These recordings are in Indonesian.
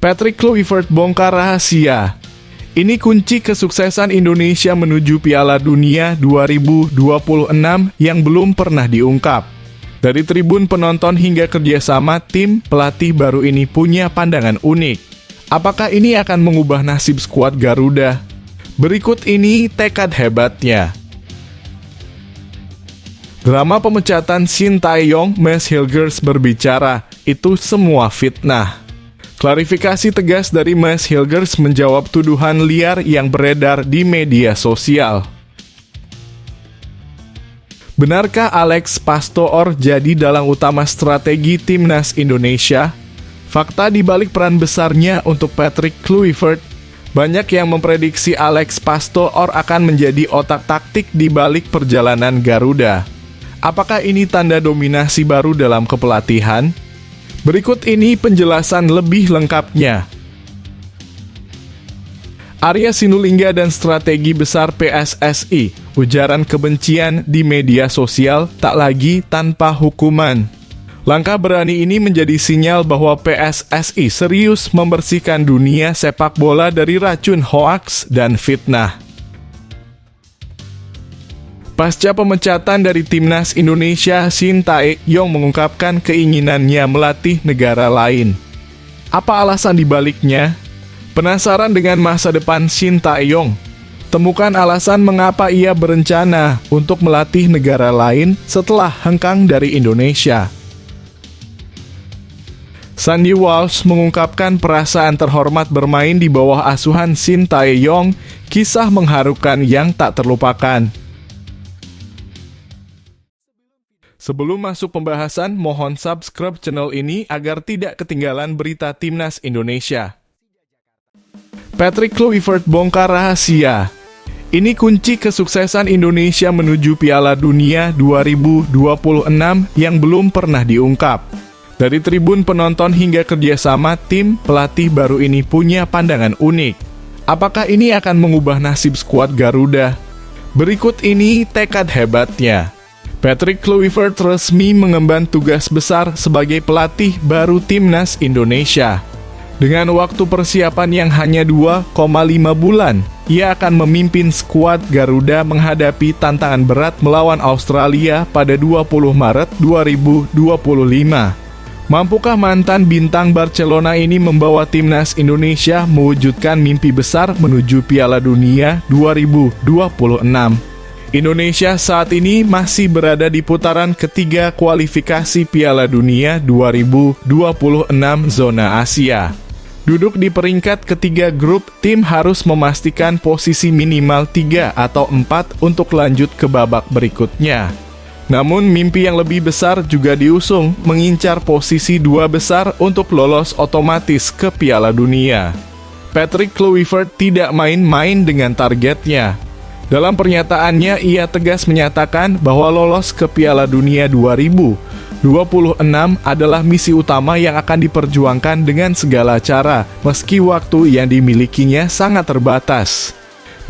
Patrick Kluivert bongkar rahasia. Ini kunci kesuksesan Indonesia menuju Piala Dunia 2026 yang belum pernah diungkap. Dari tribun penonton hingga kerjasama tim, pelatih baru ini punya pandangan unik. Apakah ini akan mengubah nasib skuad Garuda? Berikut ini tekad hebatnya. Drama pemecatan Shin Tae-yong, Mads Hilgers berbicara, itu semua fitnah. Klarifikasi tegas dari Mads Hilgers menjawab tuduhan liar yang beredar di media sosial. Benarkah Alex Pastoor jadi dalang utama strategi Timnas Indonesia? Fakta di balik peran besarnya untuk Patrick Kluivert, banyak yang memprediksi Alex Pastoor akan menjadi otak taktik di balik perjalanan Garuda. Apakah ini tanda dominasi baru dalam kepelatihan? Berikut ini penjelasan lebih lengkapnya. Arya Sinulinga dan strategi besar PSSI, ujaran kebencian di media sosial tak lagi tanpa hukuman. Langkah berani ini menjadi sinyal bahwa PSSI serius membersihkan dunia sepak bola dari racun hoaks dan fitnah. Pasca pemecatan dari Timnas Indonesia, Shin Tae-yong mengungkapkan keinginannya melatih negara lain. Apa alasan dibaliknya? Penasaran dengan masa depan Shin Tae-yong? Temukan alasan mengapa ia berencana untuk melatih negara lain setelah hengkang dari Indonesia. Sandy Walsh mengungkapkan perasaan terhormat bermain di bawah asuhan Shin Tae-yong, kisah mengharukan yang tak terlupakan. Sebelum masuk pembahasan, mohon subscribe channel ini agar tidak ketinggalan berita Timnas Indonesia. Patrick Kluivert bongkar rahasia. Ini kunci kesuksesan Indonesia menuju Piala Dunia 2026 yang belum pernah diungkap. Dari tribun penonton hingga kerjasama tim, pelatih baru ini punya pandangan unik. Apakah ini akan mengubah nasib skuad Garuda? Berikut ini tekad hebatnya. Patrick Kluivert resmi mengemban tugas besar sebagai pelatih baru Timnas Indonesia. Dengan waktu persiapan yang hanya 2,5 bulan, ia akan memimpin skuad Garuda menghadapi tantangan berat melawan Australia pada 20 Maret 2025. Mampukah mantan bintang Barcelona ini membawa Timnas Indonesia mewujudkan mimpi besar menuju Piala Dunia 2026? Indonesia saat ini masih berada di putaran ketiga kualifikasi Piala Dunia 2026 zona Asia. Duduk di peringkat ketiga grup, tim harus memastikan posisi minimal 3 atau 4 untuk lanjut ke babak berikutnya. Namun mimpi yang lebih besar juga diusung, mengincar posisi 2 besar untuk lolos otomatis ke Piala Dunia. Patrick Kluivert tidak main-main dengan targetnya. Dalam pernyataannya, ia tegas menyatakan bahwa lolos ke Piala Dunia 2026 adalah misi utama yang akan diperjuangkan dengan segala cara, meski waktu yang dimilikinya sangat terbatas.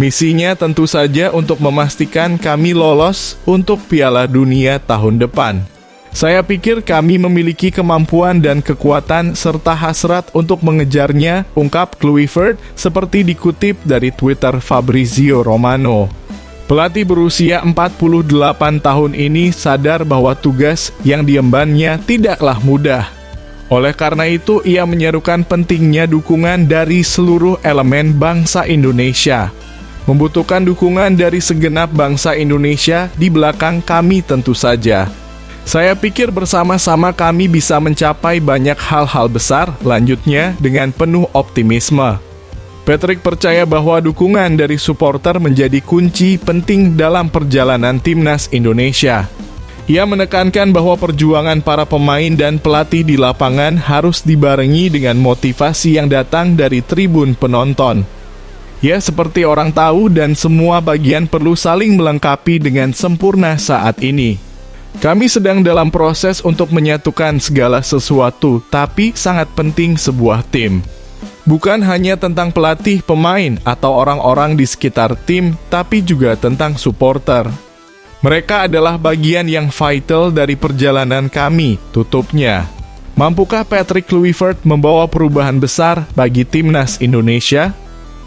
Misinya tentu saja untuk memastikan kami lolos untuk Piala Dunia tahun depan. Saya pikir kami memiliki kemampuan dan kekuatan serta hasrat untuk mengejarnya, ungkap Kluivert seperti dikutip dari Twitter Fabrizio Romano. Pelatih berusia 48 tahun ini sadar bahwa tugas yang diembannya tidaklah mudah. Oleh karena itu, ia menyerukan pentingnya dukungan dari seluruh elemen bangsa Indonesia. Membutuhkan dukungan dari segenap bangsa Indonesia di belakang kami tentu saja. Saya pikir bersama-sama kami bisa mencapai banyak hal-hal besar, lanjutnya dengan penuh optimisme. Patrick percaya bahwa dukungan dari supporter menjadi kunci penting dalam perjalanan Timnas Indonesia. Ia menekankan bahwa perjuangan para pemain dan pelatih di lapangan harus dibarengi dengan motivasi yang datang dari tribun penonton. Ya, seperti orang tahu dan semua bagian perlu saling melengkapi dengan sempurna saat ini. Kami sedang dalam proses untuk menyatukan segala sesuatu, tapi sangat penting sebuah tim. Bukan hanya tentang pelatih, pemain, atau orang-orang di sekitar tim, tapi juga tentang supporter. Mereka adalah bagian yang vital dari perjalanan kami, tutupnya. Mampukah Patrick Kluivert membawa perubahan besar bagi timnas Indonesia?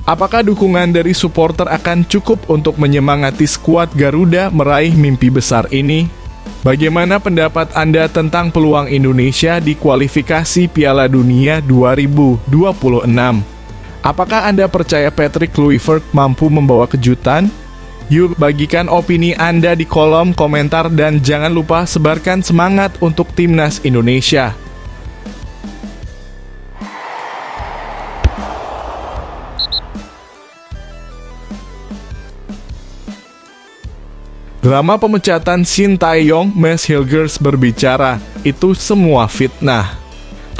Apakah dukungan dari supporter akan cukup untuk menyemangati skuad Garuda meraih mimpi besar ini? Bagaimana pendapat Anda tentang peluang Indonesia di kualifikasi Piala Dunia 2026? Apakah Anda percaya Patrick Kluivert mampu membawa kejutan? Yuk bagikan opini Anda di kolom komentar dan jangan lupa sebarkan semangat untuk timnas Indonesia. Drama pemecatan Shin Tae-yong, Mads Hilgers berbicara, itu semua fitnah.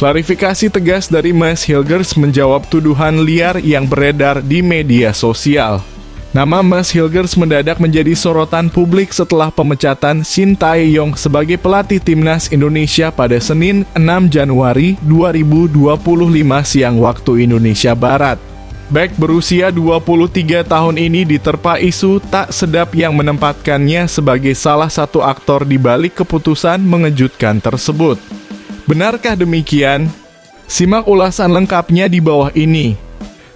Klarifikasi tegas dari Mads Hilgers menjawab tuduhan liar yang beredar di media sosial. Nama Mads Hilgers mendadak menjadi sorotan publik setelah pemecatan Shin Tae-yong sebagai pelatih timnas Indonesia pada Senin 6 Januari 2025 siang waktu Indonesia Barat. Bek berusia 23 tahun ini diterpa isu tak sedap yang menempatkannya sebagai salah satu aktor di balik keputusan mengejutkan tersebut. Benarkah demikian? Simak ulasan lengkapnya di bawah ini.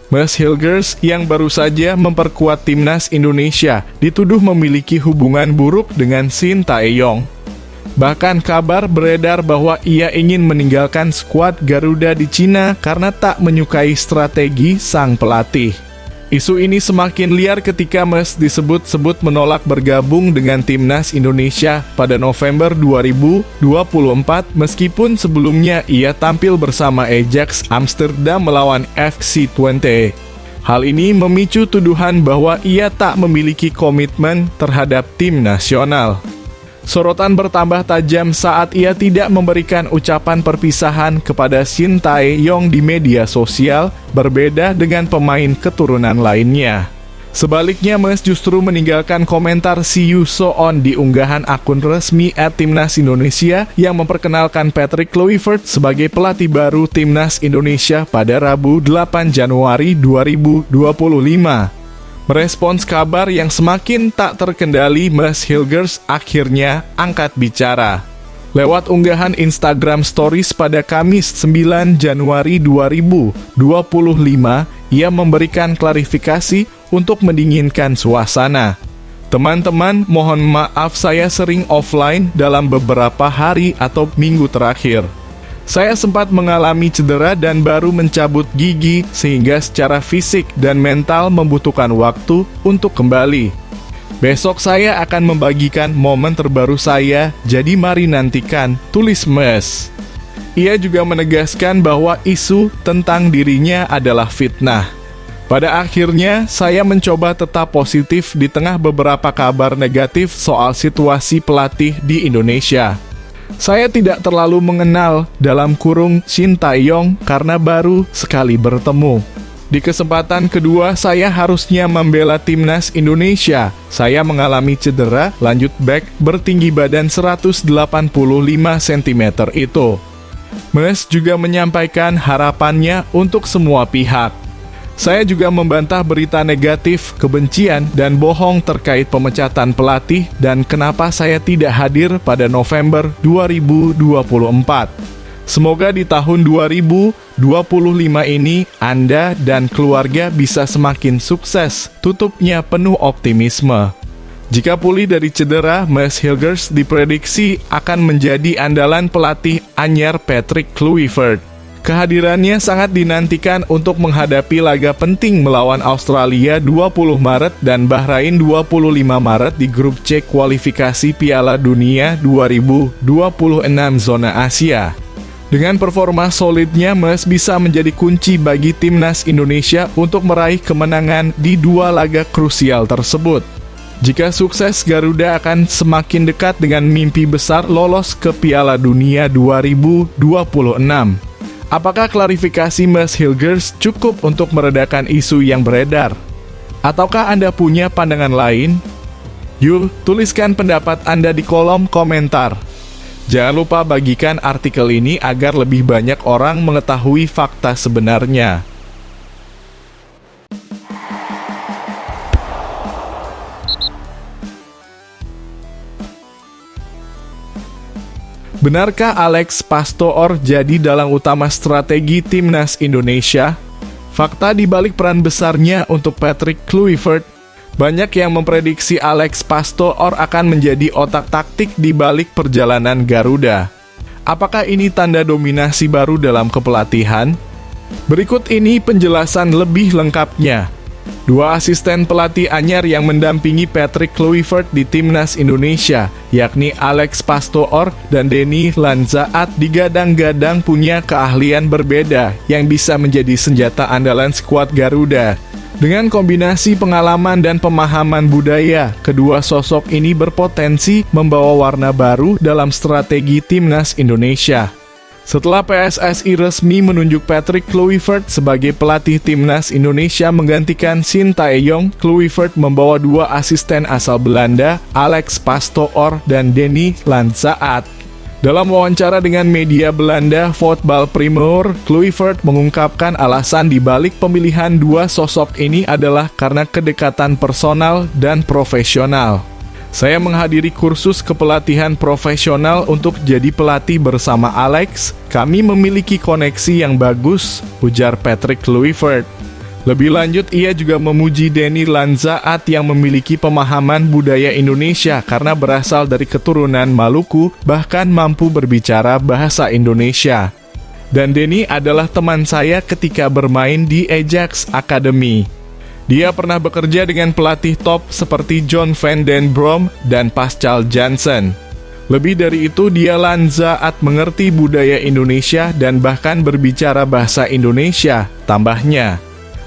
Mads Hilgers yang baru saja memperkuat timnas Indonesia dituduh memiliki hubungan buruk dengan Shin Tae-yong. Bahkan kabar beredar bahwa ia ingin meninggalkan skuad Garuda di Cina karena tak menyukai strategi sang pelatih. Isu ini semakin liar ketika Mads disebut-sebut menolak bergabung dengan timnas Indonesia pada November 2024 meskipun sebelumnya ia tampil bersama Ajax Amsterdam melawan FC Twente. Hal ini memicu tuduhan bahwa ia tak memiliki komitmen terhadap tim nasional. Sorotan bertambah tajam saat ia tidak memberikan ucapan perpisahan kepada Shin Tae-yong di media sosial, berbeda dengan pemain keturunan lainnya. Sebaliknya, Mads justru meninggalkan komentar "See you so on" di unggahan akun resmi @Timnas Indonesia yang memperkenalkan Patrick Kluivert sebagai pelatih baru Timnas Indonesia pada Rabu 8 Januari 2025. Merespons kabar yang semakin tak terkendali, Mads Hilgers akhirnya angkat bicara. Lewat unggahan Instagram Stories pada Kamis 9 Januari 2025, ia memberikan klarifikasi untuk mendinginkan suasana. Teman-teman, mohon maaf saya sering offline dalam beberapa hari atau minggu terakhir. Saya sempat mengalami cedera dan baru mencabut gigi sehingga secara fisik dan mental membutuhkan waktu untuk kembali. Besok saya akan membagikan momen terbaru saya, jadi mari nantikan, tulis Mads. Ia juga menegaskan bahwa isu tentang dirinya adalah fitnah. Pada akhirnya, saya mencoba tetap positif di tengah beberapa kabar negatif soal situasi pelatih di Indonesia. Saya tidak terlalu mengenal dalam kurung Shin Tae-yong karena baru sekali bertemu. Di kesempatan kedua saya harusnya membela timnas Indonesia. Saya mengalami cedera, lanjut bek bertinggi badan 185 cm itu. Mads juga menyampaikan harapannya untuk semua pihak. Saya juga membantah berita negatif, kebencian, dan bohong terkait pemecatan pelatih dan kenapa saya tidak hadir pada November 2024. Semoga di tahun 2025 ini Anda dan keluarga bisa semakin sukses, tutupnya penuh optimisme. Jika pulih dari cedera, Mads Hilgers diprediksi akan menjadi andalan pelatih anyar Patrick Kluivert. Kehadirannya sangat dinantikan untuk menghadapi laga penting melawan Australia 20 Maret dan Bahrain 25 Maret di grup C kualifikasi Piala Dunia 2026 zona Asia. Dengan performa solidnya, Mads bisa menjadi kunci bagi timnas Indonesia untuk meraih kemenangan di dua laga krusial tersebut. Jika sukses, Garuda akan semakin dekat dengan mimpi besar lolos ke Piala Dunia 2026. Apakah klarifikasi Mads Hilgers cukup untuk meredakan isu yang beredar? Ataukah Anda punya pandangan lain? Yuk, tuliskan pendapat Anda di kolom komentar. Jangan lupa bagikan artikel ini agar lebih banyak orang mengetahui fakta sebenarnya. Benarkah Alex Pastoor jadi dalang utama strategi timnas Indonesia? Fakta di balik peran besarnya untuk Patrick Kluivert, banyak yang memprediksi Alex Pastoor akan menjadi otak taktik di balik perjalanan Garuda. Apakah ini tanda dominasi baru dalam kepelatihan? Berikut ini penjelasan lebih lengkapnya. Dua asisten pelatih anyar yang mendampingi Patrick Kluivert di timnas Indonesia, yakni Alex Pastoor dan Denny Lanzaat, digadang-gadang punya keahlian berbeda yang bisa menjadi senjata andalan skuad Garuda. Dengan kombinasi pengalaman dan pemahaman budaya, kedua sosok ini berpotensi membawa warna baru dalam strategi timnas Indonesia. Setelah PSSI resmi menunjuk Patrick Kluivert sebagai pelatih timnas Indonesia menggantikan Shin Tae-yong, Kluivert membawa dua asisten asal Belanda, Alex Pastoor dan Denny Lanzaat. Dalam wawancara dengan media Belanda Voetbal Primeur, Kluivert mengungkapkan alasan dibalik pemilihan dua sosok ini adalah karena kedekatan personal dan profesional. Saya menghadiri kursus kepelatihan profesional untuk jadi pelatih bersama Alex. Kami memiliki koneksi yang bagus, ujar Patrick Kluivert. Lebih lanjut, ia juga memuji Denny Lanzaat yang memiliki pemahaman budaya Indonesia karena berasal dari keturunan Maluku, bahkan mampu berbicara bahasa Indonesia. Dan Denny adalah teman saya ketika bermain di Ajax Academy. Dia pernah bekerja dengan pelatih top seperti John van den Brom dan Pascal Jansen. Lebih dari itu, dia Lanzaat mengerti budaya Indonesia dan bahkan berbicara bahasa Indonesia, tambahnya.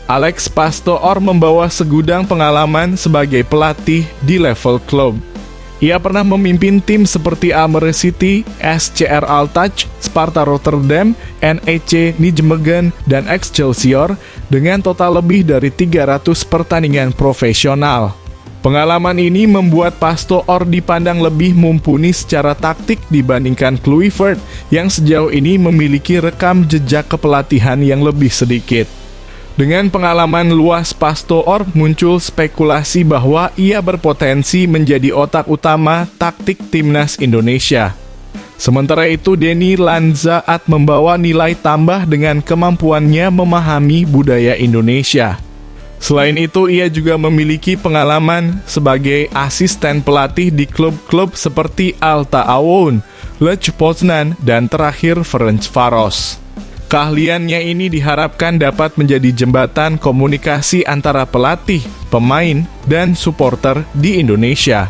Alex Pastoor membawa segudang pengalaman sebagai pelatih di level klub. Ia pernah memimpin tim seperti Almere City, SCR Altach, Sparta Rotterdam, NEC Nijmegen, dan Excelsior dengan total lebih dari 300 pertandingan profesional. Pengalaman ini membuat Pastoor dipandang lebih mumpuni secara taktik dibandingkan Kluivert yang sejauh ini memiliki rekam jejak kepelatihan yang lebih sedikit. Dengan pengalaman luas Pastoor, muncul spekulasi bahwa ia berpotensi menjadi otak utama taktik timnas Indonesia. Sementara itu, Denny Lanzaat membawa nilai tambah dengan kemampuannya memahami budaya Indonesia. Selain itu, ia juga memiliki pengalaman sebagai asisten pelatih di klub-klub seperti Al Ta'awun, Lech Poznan, dan terakhir Ferencvaros. Keahliannya ini diharapkan dapat menjadi jembatan komunikasi antara pelatih, pemain, dan supporter di Indonesia.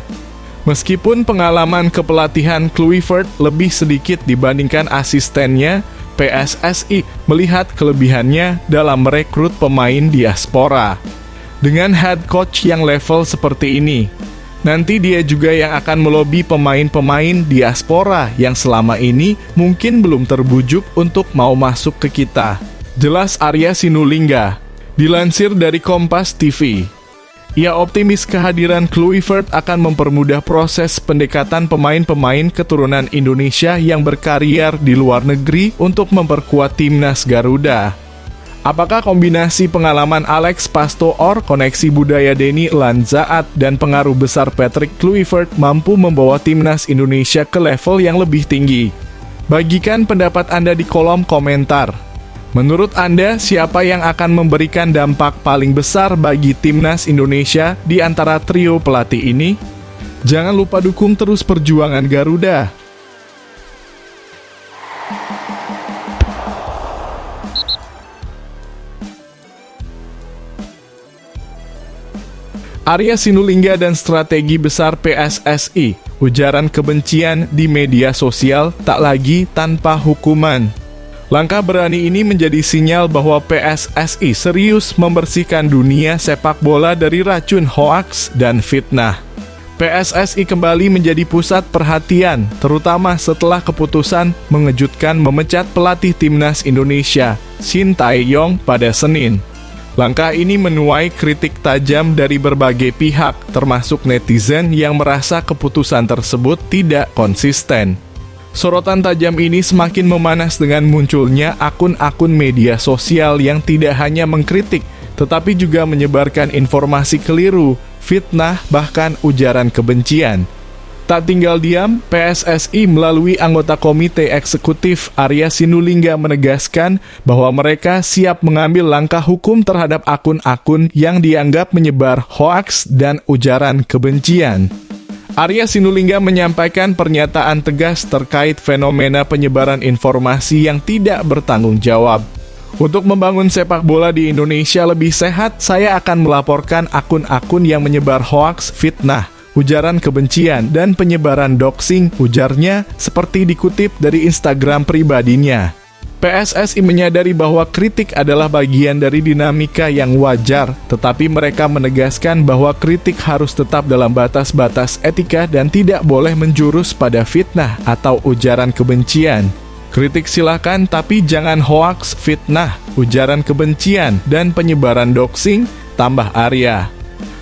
Meskipun pengalaman kepelatihan Kluivert lebih sedikit dibandingkan asistennya, PSSI melihat kelebihannya dalam merekrut pemain diaspora. Dengan head coach yang level seperti ini, nanti dia juga yang akan melobi pemain-pemain diaspora yang selama ini mungkin belum terbujuk untuk mau masuk ke kita. Jelas Arya Sinulinga. Dilansir dari Kompas TV. Ia optimis kehadiran Kluivert akan mempermudah proses pendekatan pemain-pemain keturunan Indonesia yang berkarier di luar negeri untuk memperkuat timnas Garuda. Apakah kombinasi pengalaman Alex Pastoor, koneksi budaya Denny Lanzaat, dan pengaruh besar Patrick Kluivert mampu membawa timnas Indonesia ke level yang lebih tinggi? Bagikan pendapat Anda di kolom komentar. Menurut Anda, siapa yang akan memberikan dampak paling besar bagi timnas Indonesia di antara trio pelatih ini? Jangan lupa dukung terus perjuangan Garuda. Arya Sinulinga dan strategi besar PSSI, ujaran kebencian di media sosial tak lagi tanpa hukuman. Langkah berani ini menjadi sinyal bahwa PSSI serius membersihkan dunia sepak bola dari racun hoaks dan fitnah. PSSI kembali menjadi pusat perhatian, terutama setelah keputusan mengejutkan memecat pelatih timnas Indonesia, Shin Tae-yong, pada Senin. Langkah ini menuai kritik tajam dari berbagai pihak, termasuk netizen yang merasa keputusan tersebut tidak konsisten. Sorotan tajam ini semakin memanas dengan munculnya akun-akun media sosial yang tidak hanya mengkritik, tetapi juga menyebarkan informasi keliru, fitnah, bahkan ujaran kebencian. Tak tinggal diam, PSSI melalui anggota Komite Eksekutif Arya Sinulinga menegaskan bahwa mereka siap mengambil langkah hukum terhadap akun-akun yang dianggap menyebar hoaks dan ujaran kebencian. Arya Sinulinga menyampaikan pernyataan tegas terkait fenomena penyebaran informasi yang tidak bertanggung jawab. Untuk membangun sepak bola di Indonesia lebih sehat, saya akan melaporkan akun-akun yang menyebar hoaks, fitnah, ujaran kebencian, dan penyebaran doxing, ujarnya, seperti dikutip dari Instagram pribadinya. PSSI menyadari bahwa kritik adalah bagian dari dinamika yang wajar, tetapi mereka menegaskan bahwa kritik harus tetap dalam batas-batas etika dan tidak boleh menjurus pada fitnah atau ujaran kebencian. Kritik silakan, tapi jangan hoaks, fitnah, ujaran kebencian, dan penyebaran doxing, tambah Arya.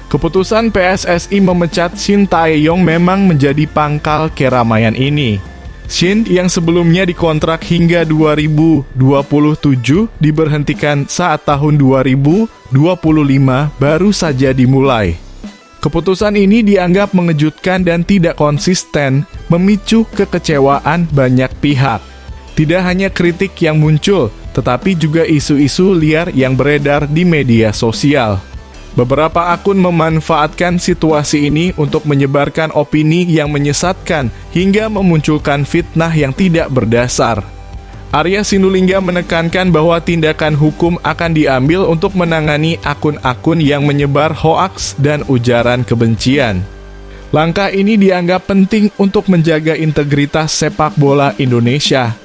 Keputusan PSSI memecat Shin Tae-yong memang menjadi pangkal keramaian ini. Shin yang sebelumnya dikontrak hingga 2027 diberhentikan saat tahun 2025 baru saja dimulai. Keputusan ini dianggap mengejutkan dan tidak konsisten, memicu kekecewaan banyak pihak. Tidak hanya kritik yang muncul, tetapi juga isu-isu liar yang beredar di media sosial. Beberapa akun memanfaatkan situasi ini untuk menyebarkan opini yang menyesatkan hingga memunculkan fitnah yang tidak berdasar. Arya Sinulinga menekankan bahwa tindakan hukum akan diambil untuk menangani akun-akun yang menyebar hoaks dan ujaran kebencian. Langkah ini dianggap penting untuk menjaga integritas sepak bola Indonesia.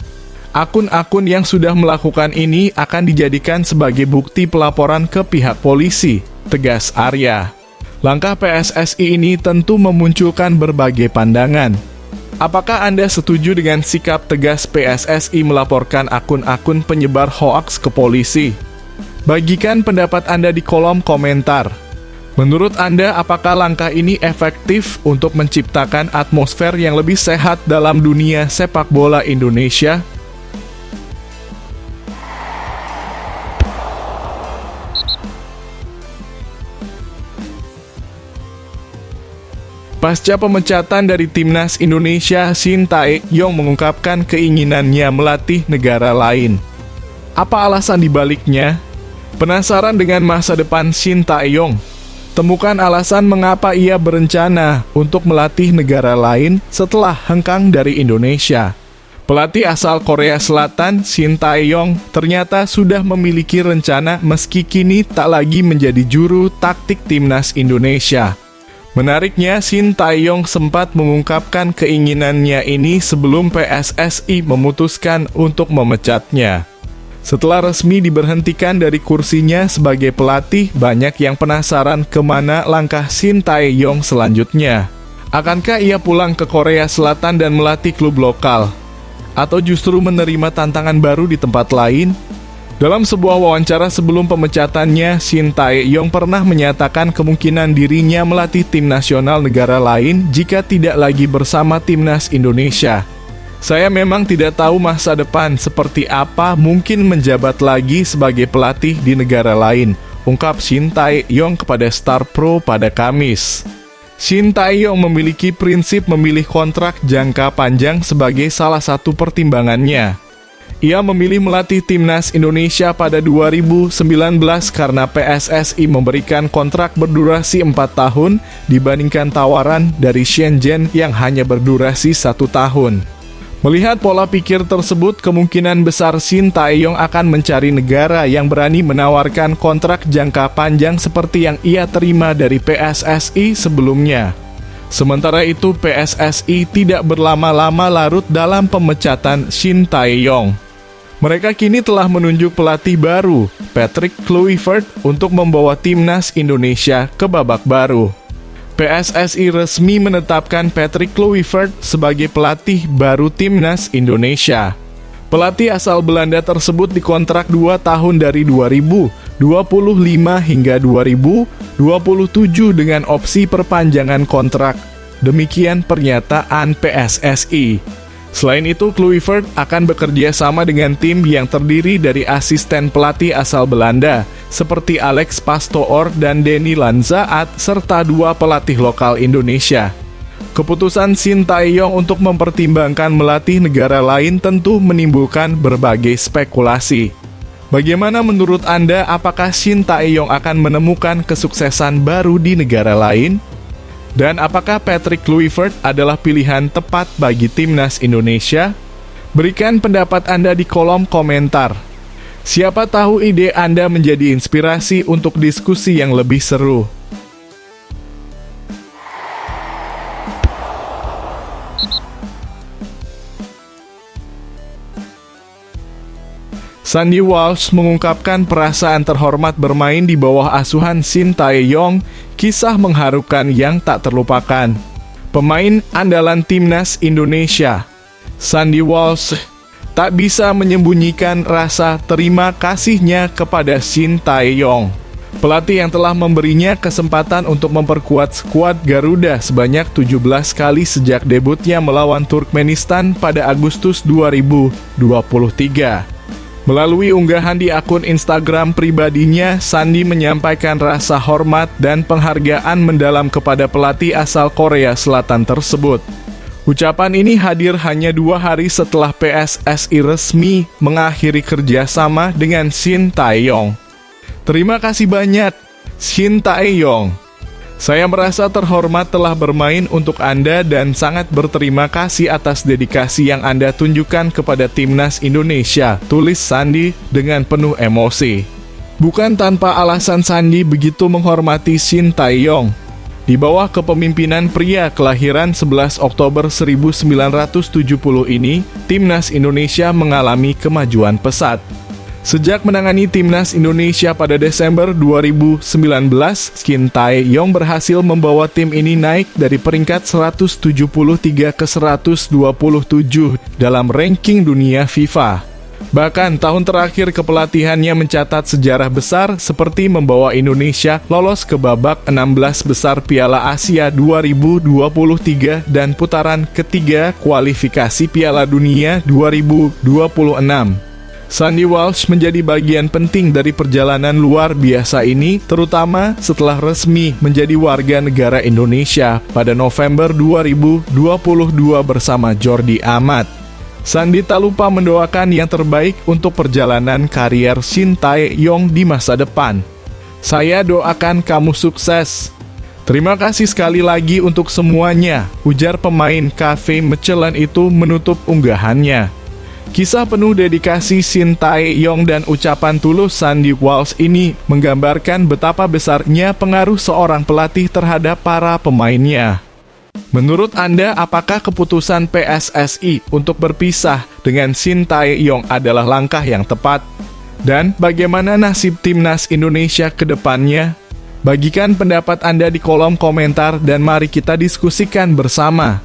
Akun-akun yang sudah melakukan ini akan dijadikan sebagai bukti pelaporan ke pihak polisi, tegas Arya. Langkah PSSI ini tentu memunculkan berbagai pandangan. Apakah Anda setuju dengan sikap tegas PSSI melaporkan akun-akun penyebar hoaks ke polisi? Bagikan pendapat Anda di kolom komentar. Menurut Anda, apakah langkah ini efektif untuk menciptakan atmosfer yang lebih sehat dalam dunia sepak bola Indonesia? Pasca pemecatan dari Timnas Indonesia, Shin Tae-yong mengungkapkan keinginannya melatih negara lain. Apa alasan dibaliknya? Penasaran dengan masa depan Shin Tae-yong? Temukan alasan mengapa ia berencana untuk melatih negara lain setelah hengkang dari Indonesia. Pelatih asal Korea Selatan, Shin Tae-yong, ternyata sudah memiliki rencana meski kini tak lagi menjadi juru taktik Timnas Indonesia. Menariknya, Shin Tae-yong sempat mengungkapkan keinginannya ini sebelum PSSI memutuskan untuk memecatnya. Setelah resmi diberhentikan dari kursinya sebagai pelatih, banyak yang penasaran kemana langkah Shin Tae-yong selanjutnya. Akankah ia pulang ke Korea Selatan dan melatih klub lokal? Atau justru menerima tantangan baru di tempat lain? Dalam sebuah wawancara sebelum pemecatannya, Shin Tae-yong pernah menyatakan kemungkinan dirinya melatih tim nasional negara lain jika tidak lagi bersama Timnas Indonesia. Saya memang tidak tahu masa depan seperti apa, mungkin menjabat lagi sebagai pelatih di negara lain, ungkap Shin Tae-yong kepada Star Pro pada Kamis. Shin Tae-yong memiliki prinsip memilih kontrak jangka panjang sebagai salah satu pertimbangannya. Ia memilih melatih Timnas Indonesia pada 2019 karena PSSI memberikan kontrak berdurasi 4 tahun dibandingkan tawaran dari Shenzhen yang hanya berdurasi 1 tahun. Melihat pola pikir tersebut, kemungkinan besar Shin Tae-yong akan mencari negara yang berani menawarkan kontrak jangka panjang seperti yang ia terima dari PSSI sebelumnya. Sementara itu, PSSI tidak berlama-lama larut dalam pemecatan Shin Tae-yong. Mereka kini telah menunjuk pelatih baru, Patrick Kluivert, untuk membawa Timnas Indonesia ke babak baru. PSSI resmi menetapkan Patrick Kluivert sebagai pelatih baru Timnas Indonesia. Pelatih asal Belanda tersebut dikontrak 2 tahun dari 2025 hingga 2027 dengan opsi perpanjangan kontrak. Demikian pernyataan PSSI. Selain itu, Kluivert akan bekerja sama dengan tim yang terdiri dari asisten pelatih asal Belanda, seperti Alex Pastoor dan Denny Lanzaat, serta 2 pelatih lokal Indonesia. Keputusan Shin Tae-yong untuk mempertimbangkan melatih negara lain tentu menimbulkan berbagai spekulasi. Bagaimana menurut Anda, apakah Shin Tae-yong akan menemukan kesuksesan baru di negara lain? Dan apakah Patrick Kluivert adalah pilihan tepat bagi timnas Indonesia? Berikan pendapat Anda di kolom komentar. Siapa tahu ide Anda menjadi inspirasi untuk diskusi yang lebih seru. Sandy Walsh mengungkapkan perasaan terhormat bermain di bawah asuhan Shin Tae-yong, kisah mengharukan yang tak terlupakan. Pemain andalan timnas Indonesia, Sandy Walsh, tak bisa menyembunyikan rasa terima kasihnya kepada Shin Tae-yong, pelatih yang telah memberinya kesempatan untuk memperkuat skuad Garuda sebanyak 17 kali sejak debutnya melawan Turkmenistan pada Agustus 2023. Melalui unggahan di akun Instagram pribadinya, Sandy menyampaikan rasa hormat dan penghargaan mendalam kepada pelatih asal Korea Selatan tersebut. Ucapan ini hadir hanya 2 hari setelah PSSI resmi mengakhiri kerjasama dengan Shin Tae-yong. Terima kasih banyak, Shin Tae-yong. Saya merasa terhormat telah bermain untuk Anda dan sangat berterima kasih atas dedikasi yang Anda tunjukkan kepada timnas Indonesia, tulis Sandy dengan penuh emosi. Bukan tanpa alasan Sandy begitu menghormati Shin Tae-yong. Di bawah kepemimpinan pria kelahiran 11 Oktober 1970 ini, timnas Indonesia mengalami kemajuan pesat. Sejak menangani timnas Indonesia pada Desember 2019, Shin Tae-yong berhasil membawa tim ini naik dari peringkat 173 ke 127 dalam ranking dunia FIFA. Bahkan tahun terakhir kepelatihannya mencatat sejarah besar seperti membawa Indonesia lolos ke babak 16 besar Piala Asia 2023 dan putaran ketiga kualifikasi Piala Dunia 2026. Sandy Walsh menjadi bagian penting dari perjalanan luar biasa ini, terutama setelah resmi menjadi warga negara Indonesia pada November 2022 bersama Jordi Amat. Sandy tak lupa mendoakan yang terbaik untuk perjalanan karier Shin Tae-yong di masa depan. Saya doakan kamu sukses. Terima kasih sekali lagi untuk semuanya, ujar pemain Cafe Michelin itu menutup unggahannya. Kisah penuh dedikasi Shin Tae-yong dan ucapan tulus Sandy Walsh ini menggambarkan betapa besarnya pengaruh seorang pelatih terhadap para pemainnya. Menurut Anda, apakah keputusan PSSI untuk berpisah dengan Shin Tae-yong adalah langkah yang tepat? Dan bagaimana nasib timnas Indonesia ke depannya? Bagikan pendapat Anda di kolom komentar dan mari kita diskusikan bersama.